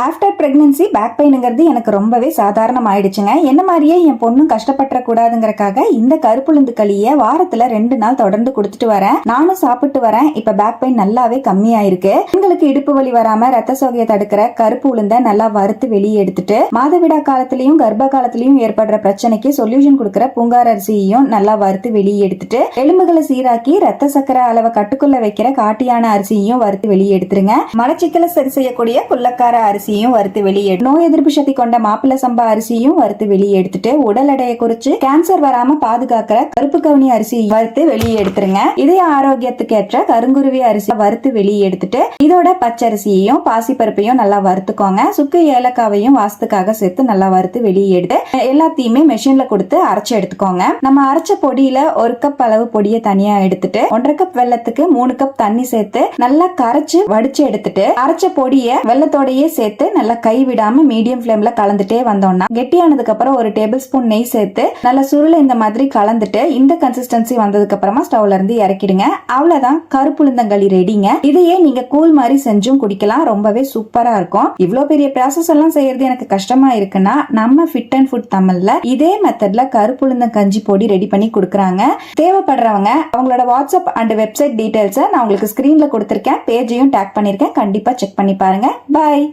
After pregnancy back பெயினுங்கிறது எனக்கு ரொம்பவே சாதாரணம் ஆயிடுச்சுங்க. என்ன மாதிரியே என் பொண்ணும் கஷ்டப்பட கூடாதுங்கிறக்காக இந்த கருப்புளுந்து களியை வாரத்துல 2 நாள் தொடர்ந்து கொடுத்துட்டு வரேன். நானும் சாப்பிட்டு வரேன். இப்ப பேக் பெயின் நல்லாவே கம்மியாயிருக்கு. பெண்களுக்கு இடுப்பு வலி வராம ரத்த சோகையை தடுக்கிற கருப்பு உளுந்த நல்லா வறுத்து வெளியே எடுத்துட்டு மாதவிடா காலத்திலயும் கர்ப்ப காலத்திலயும் ஏற்படுற பிரச்சனைக்கு சொல்யூஷன் கொடுக்கிற பூங்கார் அரிசியையும் நல்லா வறுத்து வெளியே எடுத்துட்டு எலும்புகளை சீராக்கி ரத்த சக்கரை அளவை கட்டுக்குள்ள வைக்கிற காட்டியான அரிசியையும் வறுத்து வெளியே எடுத்துருங்க. மலச்சிக்கலை சரி செய்யக்கூடிய குள்ளக்கார அரிசி வறுத்து வெளியே, நோய் எதிர்ப்பு சக்தி கொண்ட மாப்பிள்ளை சம்பா அரிசியும் வறுத்து வெளியே எடுத்துட்டு உடல் எடையை குறிச்சு கேன்சர் வராம பாதுகாக்கிற கருப்பு கவுனி அரிசி வறுத்து வெளியே எடுத்துருங்க. இதய ஆரோக்கியத்துக்கு ஏற்ற கருங்குருவி அரிசி வறுத்து வெளியே எடுத்துட்டு இதோட பச்சரிசியையும் பாசிப்பருப்பையும் நல்லா வறுத்துக்கோங்க. சுக்கு ஏலக்காவையும் வாசத்துக்காக சேர்த்து நல்லா வறுத்து வெளியே எடுத்து எல்லாத்தையுமே மெஷின்ல கொடுத்து அரைச்சு எடுத்துக்கோங்க. நம்ம அரைச்ச பொடியில 1 கப் அளவு பொடியை தனியா எடுத்துட்டு 1.5 கப் வெல்லத்துக்கு 3 கப் தண்ணி சேர்த்து நல்லா கரைச்சு வடிச்சு எடுத்துட்டு அரைச்ச பொடியை வெல்லத்தோடயே சேர்த்து நல்லா கை விடாம மீடியம் ஃப்ளேம்ல கலந்துட்டே வந்தோம்னா கெட்டியானதுக்கு அப்புறம் 1 டேபிள் ஸ்பூன் நெய் சேர்த்து நல்ல சுருளை இந்த மாதிரி கலந்துட்டு இந்த கன்சிஸ்டன்சி வந்ததுக்கு அப்புறமா ஸ்டவ்ல இருந்து இறக்கிடுங்க. அவ்வளவுதான் கருப்புளுந்தங்களி ரெடிங்க. இதையே நீங்க கூழ் மாதிரி செஞ்சும் குடிக்கலாம். ரொம்பவே சூப்பரா இருக்கும். இவ்வளவு பெரிய ப்ராசஸ் எல்லாம் செய்யறது எனக்கு கஷ்டமா இருக்குன்னா நம்ம ஃபிட் அண்ட் ஃபுட் தமிழ்ல இதே மெத்தட்ல கருப்புளுந்தம் கஞ்சி பொடி ரெடி பண்ணி கொடுக்குறாங்க. தேவைப்படுறவங்க அவங்களோட வாட்ஸ்அப் அண்ட் வெப்சைட் டீடைல்ஸை நான் உங்களுக்கு ஸ்கிரீன்ல கொடுத்திருக்கேன். பேஜையும் டேக் பண்ணிருக்கேன். கண்டிப்பா செக் பண்ணி பாருங்க. பாய்.